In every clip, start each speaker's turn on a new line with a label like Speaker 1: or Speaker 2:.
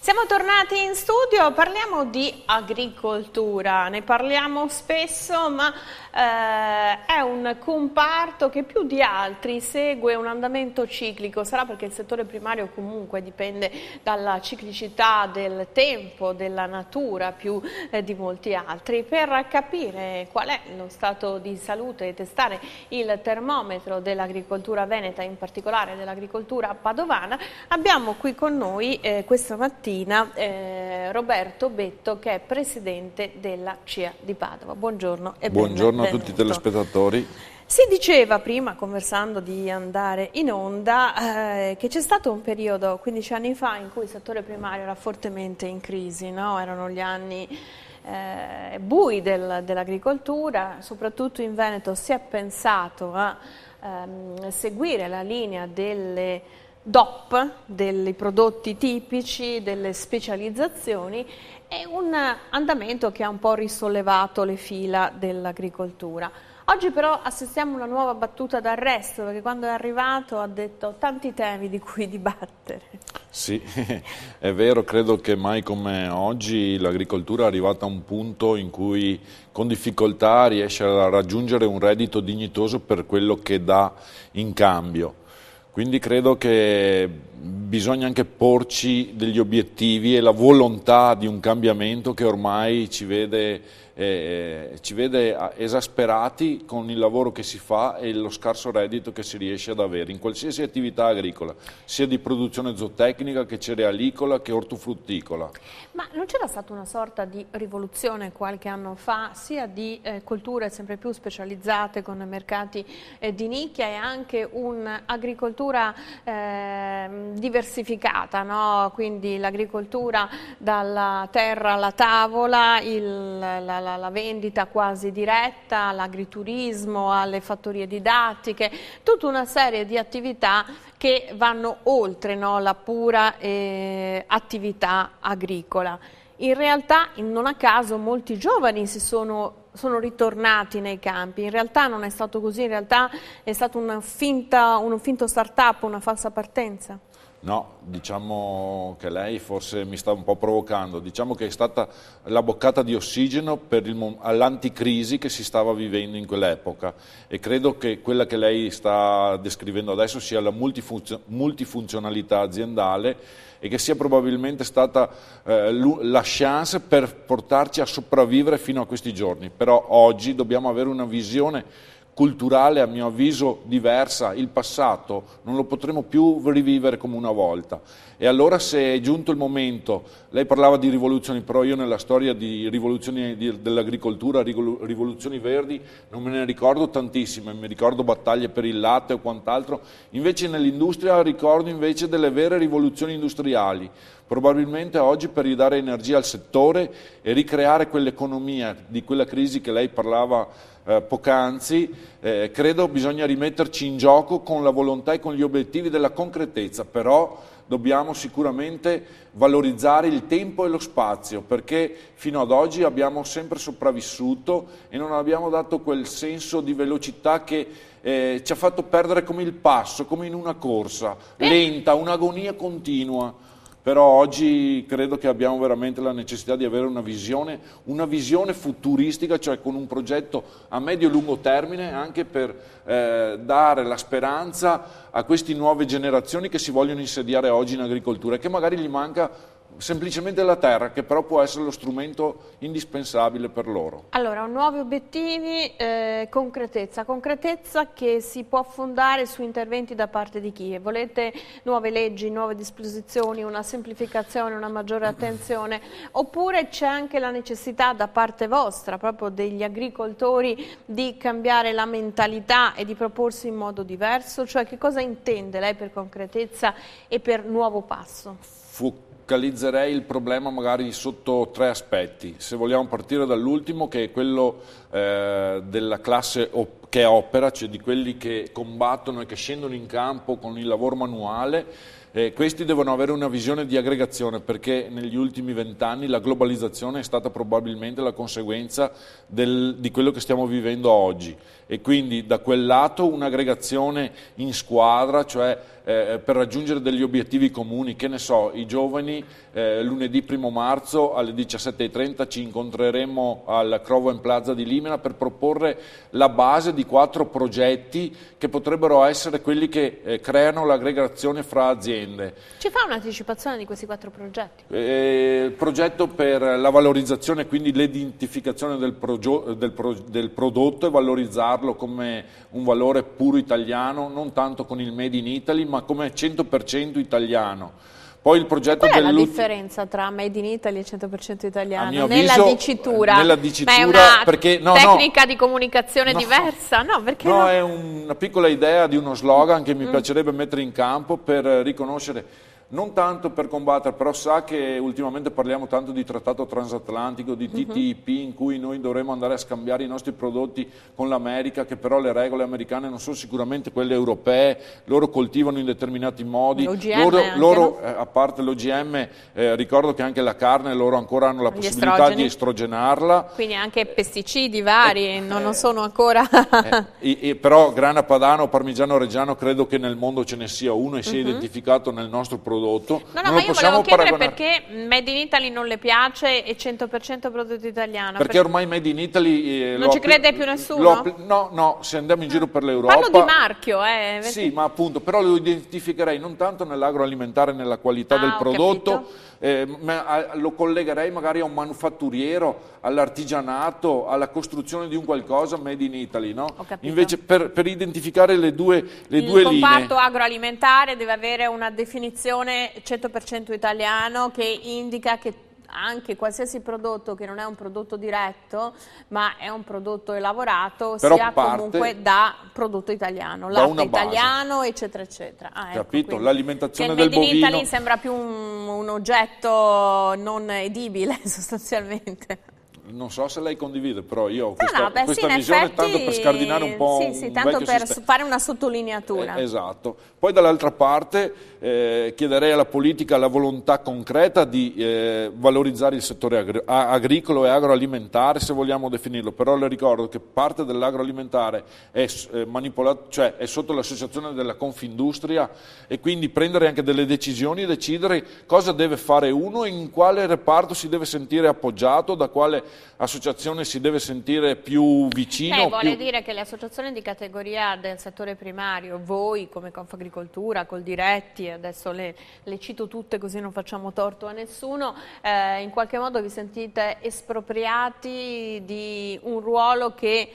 Speaker 1: Siamo tornati in studio, parliamo di agricoltura, ne parliamo spesso, ma è un comparto che più di altri segue un andamento ciclico. Sarà perché il settore primario comunque dipende dalla ciclicità del tempo, della natura, più di molti altri. Per capire qual è lo stato di salute e testare il termometro dell'agricoltura veneta, in particolare dell'agricoltura padovana, abbiamo qui con noi questa mattina Roberto Betto, che è presidente della CIA di Padova. Buongiorno e
Speaker 2: buongiorno a tutti i telespettatori.
Speaker 1: Si diceva prima, conversando di andare in onda, che c'è stato un periodo 15 anni fa in cui il settore primario era fortemente in crisi, no? Erano gli anni bui dell'agricoltura, soprattutto in Veneto si è pensato a seguire la linea delle DOP, dei prodotti tipici, delle specializzazioni, è un andamento che ha un po' risollevato le fila dell'agricoltura. Oggi però assistiamo a una nuova battuta d'arresto, perché quando è arrivato ha detto tanti temi di cui dibattere.
Speaker 2: Sì, è vero, credo che mai come oggi l'agricoltura è arrivata a un punto in cui con difficoltà riesce a raggiungere un reddito dignitoso per quello che dà in cambio. Quindi credo che bisogna anche porci degli obiettivi e la volontà di un cambiamento che ormai ci vede esasperati con il lavoro che si fa e lo scarso reddito che si riesce ad avere in qualsiasi attività agricola, sia di produzione zootecnica che cerealicola che ortofrutticola.
Speaker 1: Ma non c'era stata una sorta di rivoluzione qualche anno fa, sia di colture sempre più specializzate con mercati di nicchia e anche un'agricoltura diversificata, no? Quindi l'agricoltura dalla terra alla tavola, la vendita quasi diretta, l'agriturismo, alle fattorie didattiche, tutta una serie di attività che vanno oltre, no, la pura attività agricola. In realtà, non a caso, molti giovani sono ritornati nei campi. In realtà non è stato così, in realtà è stato un finto start-up, una falsa partenza.
Speaker 2: No, diciamo che lei forse mi sta un po' provocando, diciamo che è stata la boccata di ossigeno all'anticrisi che si stava vivendo in quell'epoca e credo che quella che lei sta descrivendo adesso sia la multifunzionalità aziendale e che sia probabilmente stata la chance per portarci a sopravvivere fino a questi giorni, però oggi dobbiamo avere una visione culturale a mio avviso diversa, il passato non lo potremo più rivivere come una volta e allora se è giunto il momento, lei parlava di rivoluzioni, però io nella storia di rivoluzioni dell'agricoltura, rivoluzioni verdi non me ne ricordo tantissime, mi ricordo battaglie per il latte o quant'altro, invece nell'industria ricordo invece delle vere rivoluzioni industriali. Probabilmente oggi per ridare energia al settore e ricreare quell'economia di quella crisi che lei parlava poc'anzi, credo bisogna rimetterci in gioco con la volontà e con gli obiettivi della concretezza, però dobbiamo sicuramente valorizzare il tempo e lo spazio, perché fino ad oggi abbiamo sempre sopravvissuto e non abbiamo dato quel senso di velocità che ci ha fatto perdere come il passo, come in una corsa lenta, un'agonia continua. Però oggi credo che abbiamo veramente la necessità di avere una visione futuristica, cioè con un progetto a medio e lungo termine anche per dare la speranza a queste nuove generazioni che si vogliono insediare oggi in agricoltura e che magari gli manca semplicemente la terra, che però può essere lo strumento indispensabile per loro.
Speaker 1: Allora, nuovi obiettivi, concretezza che si può fondare su interventi da parte di chi? Volete nuove leggi, nuove disposizioni, una semplificazione, una maggiore attenzione, oppure c'è anche la necessità da parte vostra, proprio degli agricoltori, di cambiare la mentalità e di proporsi in modo diverso? Cioè, che cosa intende lei per concretezza e per nuovo passo?
Speaker 2: Focalizzerei il problema magari sotto tre aspetti. Se vogliamo partire dall'ultimo, che è quello della classe che è opera, cioè di quelli che combattono e che scendono in campo con il lavoro manuale. Questi devono avere una visione di aggregazione, perché negli ultimi 20 anni la globalizzazione è stata probabilmente la conseguenza di quello che stiamo vivendo oggi, e quindi da quel lato un'aggregazione in squadra, cioè per raggiungere degli obiettivi comuni. Che ne so, i giovani lunedì 1 marzo alle 17:30 ci incontreremo al Crovo Plaza di Limena per proporre la base di 4 progetti che potrebbero essere quelli che creano l'aggregazione fra aziende.
Speaker 1: Ci fa un'anticipazione di questi 4 progetti?
Speaker 2: Il progetto per la valorizzazione, quindi l'identificazione del prodotto e valorizzarlo come un valore puro italiano, non tanto con il Made in Italy, ma come 100% italiano. Poi il progetto
Speaker 1: Qual è la differenza tra Made in Italy e 100% italiano?
Speaker 2: A mio
Speaker 1: nella
Speaker 2: avviso,
Speaker 1: dicitura?
Speaker 2: Nella dicitura,
Speaker 1: ma è una
Speaker 2: perché,
Speaker 1: tecnica di comunicazione diversa? No, perché no?
Speaker 2: È una piccola idea di uno slogan che mi piacerebbe mettere in campo per riconoscere, non tanto per combattere, però sa che ultimamente parliamo tanto di trattato transatlantico, di TTIP, in cui noi dovremo andare a scambiare i nostri prodotti con l'America, che però le regole americane non sono sicuramente quelle europee, loro coltivano in determinati modi, loro a parte l'OGM, ricordo che anche la carne loro ancora hanno la possibilità di estrogenarla.
Speaker 1: Quindi anche pesticidi vari, non sono ancora...
Speaker 2: però grana padano, parmigiano reggiano, credo che nel mondo ce ne sia uno e sia identificato nel nostro prodotto.
Speaker 1: No, ma io volevo chiedere perché Made in Italy non le piace e 100% prodotto italiano.
Speaker 2: Perché ormai Made in Italy...
Speaker 1: non ci crede più nessuno?
Speaker 2: No, se andiamo in giro per l'Europa...
Speaker 1: Parlo di marchio,
Speaker 2: Sì, ma appunto, però lo identificherei non tanto nell'agroalimentare, nella qualità del prodotto, ma lo collegherei magari a un manufatturiero, all'artigianato, alla costruzione di un qualcosa Made in Italy, no? Invece per identificare le due linee...
Speaker 1: Il comparto agroalimentare deve avere una definizione 100% italiano, che indica che anche qualsiasi prodotto che non è un prodotto diretto ma è un prodotto elaborato
Speaker 2: però
Speaker 1: sia comunque da prodotto italiano, latte italiano, eccetera eccetera.
Speaker 2: Capito? L'alimentazione
Speaker 1: del
Speaker 2: bovino...
Speaker 1: Made in Italy sembra più un oggetto non edibile sostanzialmente.
Speaker 2: Non so se lei condivide, però io ho questa visione, effetti, tanto per scardinare un po'
Speaker 1: tanto per fare una sottolineatura.
Speaker 2: Esatto. Poi dall'altra parte chiederei alla politica la volontà concreta di valorizzare il settore agricolo e agroalimentare, se vogliamo definirlo, però le ricordo che parte dell'agroalimentare è manipolato, cioè è sotto l'associazione della Confindustria, e quindi prendere anche delle decisioni e decidere cosa deve fare uno, in quale reparto si deve sentire appoggiato, da quale associazione si deve sentire più vicino.
Speaker 1: Vuole dire che le associazioni di categoria del settore primario, voi come Confagricoltura, Coldiretti, adesso le cito tutte così non facciamo torto a nessuno, in qualche modo vi sentite espropriati di un ruolo che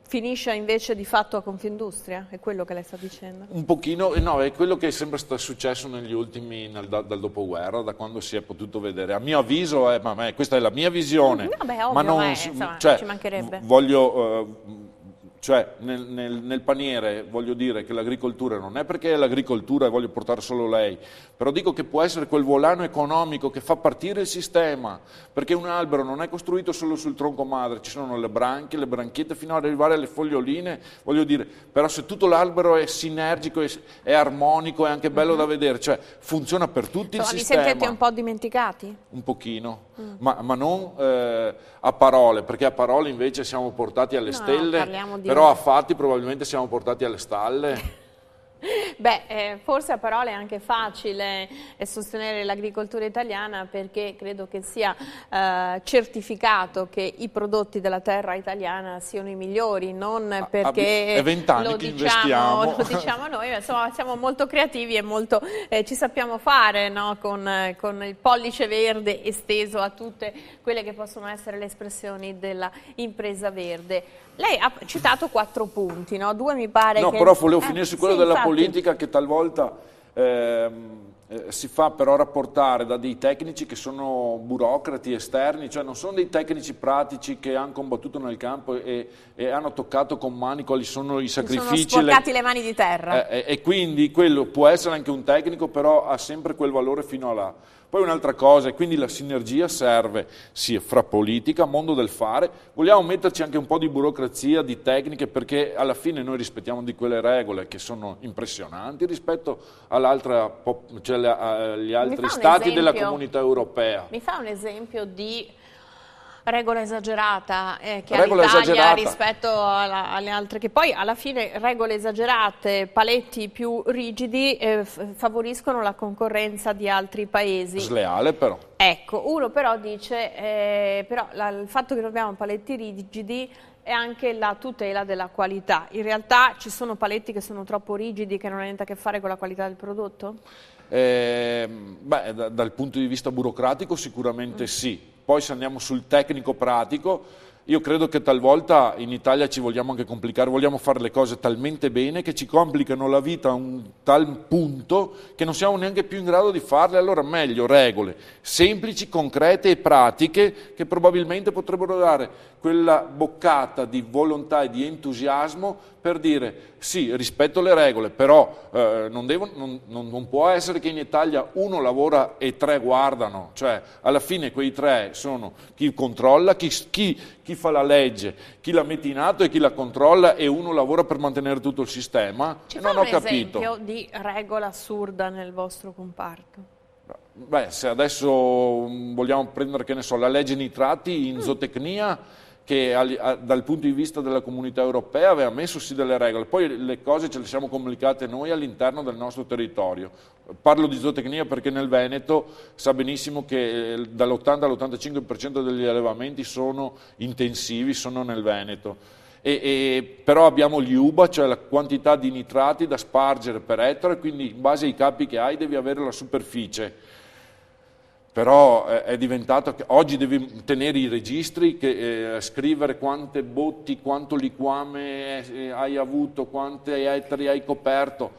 Speaker 1: finisce invece di fatto a Confindustria? È quello che lei sta dicendo?
Speaker 2: Un pochino, no, è quello che è sempre successo negli ultimi, dal dopoguerra, da quando si è potuto vedere. A mio avviso, questa è la mia visione.
Speaker 1: Ovvio,
Speaker 2: ma non,
Speaker 1: insomma, ci mancherebbe.
Speaker 2: Nel paniere voglio dire che l'agricoltura non è perché è l'agricoltura e voglio portare solo lei, però dico che può essere quel volano economico che fa partire il sistema, perché un albero non è costruito solo sul tronco madre, ci sono le branchie, le branchiette fino ad arrivare alle foglioline, voglio dire, però se tutto l'albero è sinergico, è armonico, è anche bello da vedere, cioè funziona per tutti il sistema.
Speaker 1: Vi sentite un po' dimenticati?
Speaker 2: Un pochino, ma non a parole, perché a parole invece siamo portati alle stelle, però a fatti probabilmente siamo portati alle stalle.
Speaker 1: Forse a parole è anche facile sostenere l'agricoltura italiana, perché credo che sia certificato che i prodotti della terra italiana siano i migliori, non perché
Speaker 2: è 20 anni che investiamo.
Speaker 1: Lo diciamo noi, insomma, siamo molto creativi e molto ci sappiamo fare, no? con il pollice verde esteso a tutte quelle che possono essere le espressioni della impresa verde. Lei ha citato 4 punti, no? 2 mi pare che...
Speaker 2: però volevo finire su quello della politica, che talvolta si fa però rapportare da dei tecnici che sono burocrati esterni, cioè non sono dei tecnici pratici che hanno combattuto nel campo e hanno toccato con mani quali sono i sacrifici.
Speaker 1: Sono sporcati le mani di terra.
Speaker 2: E quindi quello può essere anche un tecnico, però ha sempre quel valore fino a là. Poi un'altra cosa, e quindi la sinergia serve sì, fra politica, mondo del fare, vogliamo metterci anche un po' di burocrazia, di tecniche, perché alla fine noi rispettiamo di quelle regole che sono impressionanti rispetto all'altra, cioè agli altri stati della comunità europea.
Speaker 1: Mi fa un esempio di regola esagerata che
Speaker 2: regola
Speaker 1: ha l'Italia
Speaker 2: esagerata
Speaker 1: rispetto alle altre, che poi alla fine regole esagerate, paletti più rigidi favoriscono la concorrenza di altri paesi.
Speaker 2: Sleale però.
Speaker 1: Ecco, uno però dice, però il fatto che non abbiamo paletti rigidi è anche la tutela della qualità. In realtà ci sono paletti che sono troppo rigidi, che non hanno niente a che fare con la qualità del prodotto?
Speaker 2: Dal punto di vista burocratico sicuramente sì. Poi se andiamo sul tecnico pratico, io credo che talvolta in Italia ci vogliamo anche complicare, vogliamo fare le cose talmente bene che ci complicano la vita a un tal punto che non siamo neanche più in grado di farle. Allora meglio regole semplici, concrete e pratiche che probabilmente potrebbero dare quella boccata di volontà e di entusiasmo per dire sì, rispetto le regole, però non può essere che in Italia uno lavora e tre guardano, cioè alla fine quei tre sono chi controlla, chi fa la legge, chi la mette in atto e chi la controlla, e uno lavora per mantenere tutto il sistema.
Speaker 1: Ci fa un esempio di regola assurda nel vostro comparto?
Speaker 2: Se adesso vogliamo prendere, che ne so, la legge nitrati in zootecnia, che dal punto di vista della comunità europea aveva messo sì delle regole, poi le cose ce le siamo complicate noi all'interno del nostro territorio. Parlo di zootecnia perché nel Veneto sa benissimo che dall'80 all'85% degli allevamenti sono intensivi, sono nel Veneto. Però abbiamo gli UBA, cioè la quantità di nitrati da spargere per ettaro, e quindi in base ai capi che hai devi avere la superficie. Però è diventato che oggi devi tenere i registri, scrivere quante botti, quanto liquame hai avuto, quanti ettari hai coperto,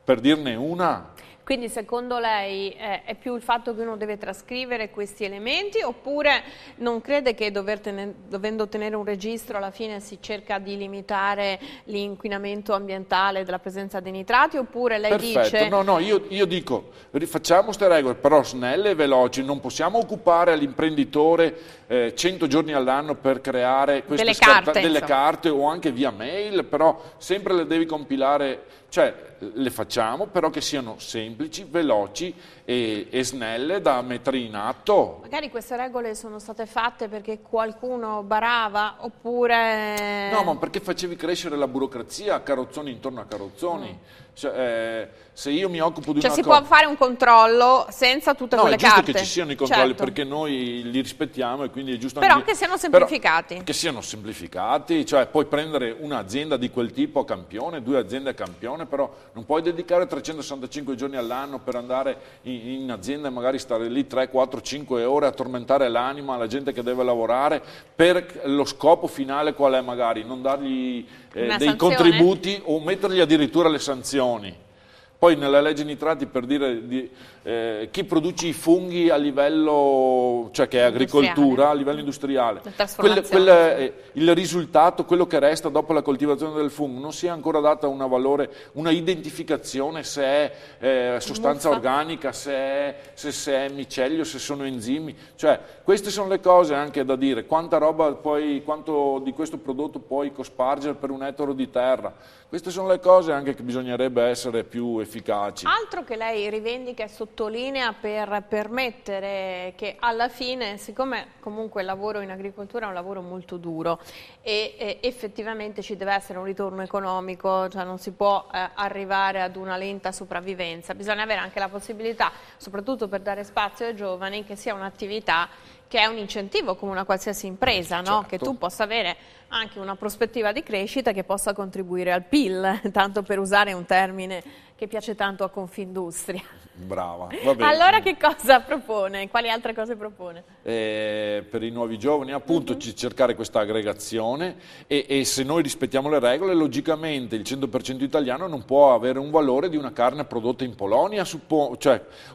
Speaker 2: per dirne una.
Speaker 1: Quindi secondo lei è più il fatto che uno deve trascrivere questi elementi, oppure non crede che dovendo tenere un registro alla fine si cerca di limitare l'inquinamento ambientale della presenza di nitrati, oppure lei dice...
Speaker 2: No, io dico, rifacciamo queste regole, però snelle e veloci, non possiamo occupare all'imprenditore 100 giorni all'anno per creare queste delle carte o anche via mail, però sempre le devi compilare, cioè le facciamo, però che siano semplici, veloci e snelle da mettere in atto.
Speaker 1: Magari queste regole sono state fatte perché qualcuno barava, oppure...
Speaker 2: No, ma perché facevi crescere la burocrazia, carrozzoni intorno a carrozzoni. Cioè, se io mi occupo di una cosa...
Speaker 1: si può fare un controllo senza tutte quelle carte.
Speaker 2: No, è giusto che ci siano i controlli, perché noi li rispettiamo, e quindi è giusto
Speaker 1: però che siano semplificati.
Speaker 2: Che siano semplificati, cioè puoi prendere un'azienda di quel tipo a campione, 2 aziende a campione, però non puoi dedicare 365 giorni all'anno per andare in azienda e magari stare lì 3, 4, 5 ore a tormentare l'anima alla gente che deve lavorare, per lo scopo finale qual è? Magari non dargli dei contributi o mettergli addirittura le sanzioni. Poi nella legge nitrati, per dire chi produce i funghi a livello, cioè che è agricoltura, a livello industriale, il risultato, quello che resta dopo la coltivazione del fungo, non si è ancora data una identificazione se è sostanza organica, se è micelio, se sono enzimi, cioè queste sono le cose anche da dire, quanto di questo prodotto puoi cospargere per un ettaro di terra. Queste sono le cose anche che bisognerebbe essere più efficaci.
Speaker 1: Altro che lei rivendica e sottolinea per permettere che alla fine, siccome comunque il lavoro in agricoltura è un lavoro molto duro e effettivamente ci deve essere un ritorno economico, cioè non si può arrivare ad una lenta sopravvivenza, bisogna avere anche la possibilità, soprattutto per dare spazio ai giovani, che sia un'attività che è un incentivo come una qualsiasi impresa, no?
Speaker 2: Certo.
Speaker 1: Che tu possa avere anche una prospettiva di crescita che possa contribuire al PIL, tanto per usare un termine che piace tanto a Confindustria.
Speaker 2: Brava, va bene.
Speaker 1: Allora che cosa propone? Quali altre cose propone?
Speaker 2: Per i nuovi giovani appunto cercare questa aggregazione e se noi rispettiamo le regole, logicamente il 100% italiano non può avere un valore di una carne prodotta in Polonia,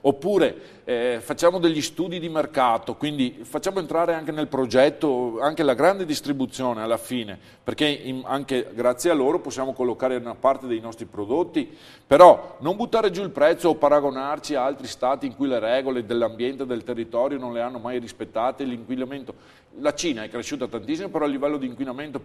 Speaker 2: oppure facciamo degli studi di mercato, quindi facciamo entrare anche nel progetto anche la grande distribuzione alla fine, perché anche grazie a loro possiamo collocare una parte dei nostri prodotti, però Però non buttare giù il prezzo o paragonarci a altri stati in cui le regole dell'ambiente e del territorio non le hanno mai rispettate, l'inquinamento. La Cina è cresciuta tantissimo, però a livello di inquinamento,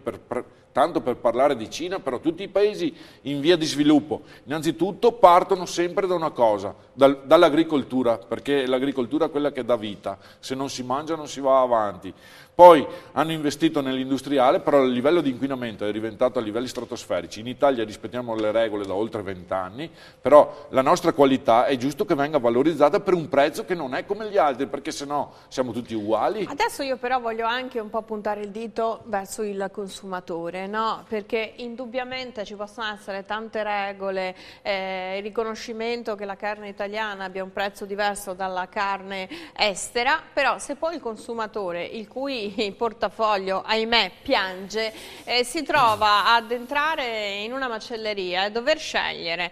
Speaker 2: tanto per parlare di Cina, però tutti i paesi in via di sviluppo, innanzitutto partono sempre da una cosa, dall'agricoltura, perché l'agricoltura è quella che dà vita, se non si mangia non si va avanti. Poi hanno investito nell'industriale, però il livello di inquinamento è diventato a livelli stratosferici. In Italia rispettiamo le regole da oltre 20 anni, però la nostra qualità è giusto che venga valorizzata per un prezzo che non è come gli altri, perché sennò siamo tutti uguali.
Speaker 1: Adesso io però voglio anche un po' puntare il dito verso il consumatore, no? Perché indubbiamente ci possono essere tante regole, il riconoscimento che la carne italiana abbia un prezzo diverso dalla carne estera, però se poi il consumatore, il cui portafoglio, ahimè, piange, si trova ad entrare in una macelleria e dover scegliere,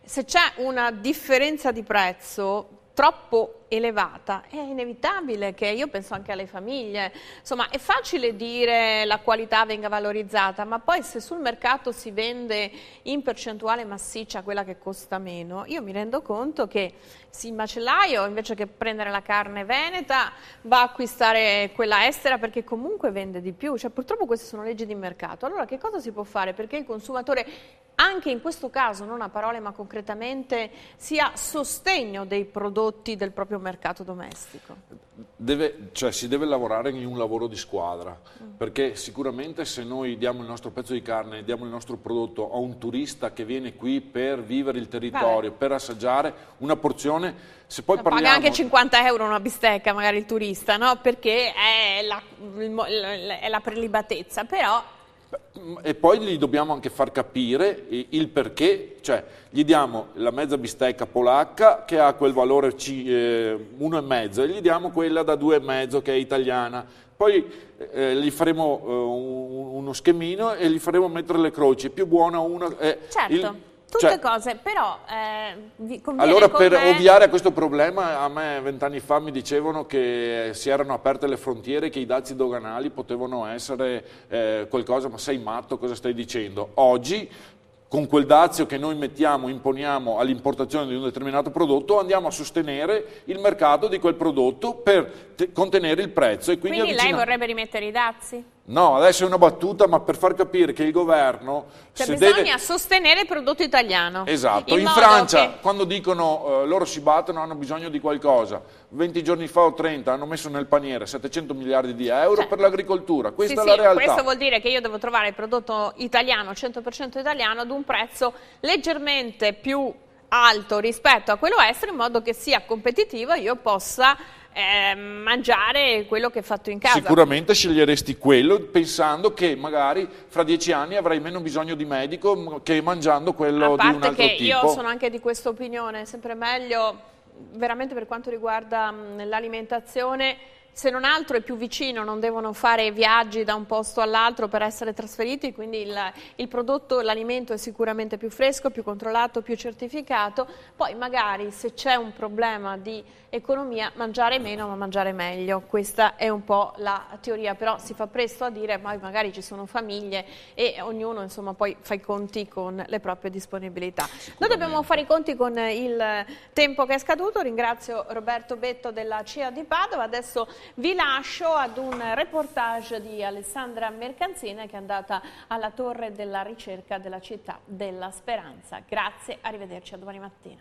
Speaker 1: se c'è una differenza di prezzo troppo elevata, è inevitabile che, io penso anche alle famiglie, insomma è facile dire la qualità venga valorizzata, ma poi se sul mercato si vende in percentuale massiccia quella che costa meno, io mi rendo conto che il macellaio invece che prendere la carne veneta va a acquistare quella estera perché comunque vende di più, cioè purtroppo queste sono leggi di mercato. Allora che cosa si può fare perché il consumatore anche in questo caso, non a parole ma concretamente, sia sostegno dei prodotti del proprio mercato domestico?
Speaker 2: Si deve lavorare in un lavoro di squadra, perché sicuramente se noi diamo il nostro pezzo di carne, diamo il nostro prodotto a un turista che viene qui per vivere il territorio, per assaggiare una porzione, se poi parliamo...
Speaker 1: Paga anche 50 euro una bistecca magari il turista, no? Perché è la prelibatezza, però...
Speaker 2: E poi gli dobbiamo anche far capire il perché, cioè gli diamo la mezza bistecca polacca che ha quel valore 1,5 e gli diamo quella da 2,5 che è italiana, poi gli faremo uno schemino e gli faremo mettere le croci, è più buona una...
Speaker 1: certo. Tutte cose, però
Speaker 2: allora per ovviare a questo problema, a me 20 anni fa mi dicevano che si erano aperte le frontiere, che i dazi doganali potevano essere qualcosa, ma sei matto, cosa stai dicendo? Oggi, con quel dazio che noi imponiamo all'importazione di un determinato prodotto, andiamo a sostenere il mercato di quel prodotto per contenere il prezzo. E quindi
Speaker 1: lei vorrebbe rimettere i dazi?
Speaker 2: No, adesso è una battuta, ma per far capire che il governo...
Speaker 1: Cioè bisogna sostenere il prodotto italiano.
Speaker 2: Esatto, in Francia quando dicono loro si battono, hanno bisogno di qualcosa, 20 giorni fa o 30 hanno messo nel paniere 700 miliardi di euro per l'agricoltura, questa è la realtà.
Speaker 1: Questo vuol dire che io devo trovare il prodotto italiano, 100% italiano, ad un prezzo leggermente più alto rispetto a quello estero, in modo che sia competitivo e io possa... mangiare quello che è fatto in casa.
Speaker 2: Sicuramente sceglieresti quello pensando che magari fra 10 anni avrai meno bisogno di medico che mangiando quello di un altro tipo. A parte che
Speaker 1: io sono anche di questa opinione, è sempre meglio, veramente per quanto riguarda l'alimentazione, se non altro è più vicino, non devono fare viaggi da un posto all'altro per essere trasferiti, quindi il prodotto, l'alimento è sicuramente più fresco, più controllato, più certificato, poi magari se c'è un problema di economia mangiare meno ma mangiare meglio, questa è un po' la teoria, però si fa presto a dire ma magari ci sono famiglie e ognuno insomma poi fa i conti con le proprie disponibilità. Noi dobbiamo fare i conti con il tempo che è scaduto, ringrazio Roberto Betto della CIA di Padova, adesso vi lascio ad un reportage di Alessandra Mercanzina che è andata alla Torre della Ricerca della Città della Speranza. Grazie, arrivederci, a domani mattina.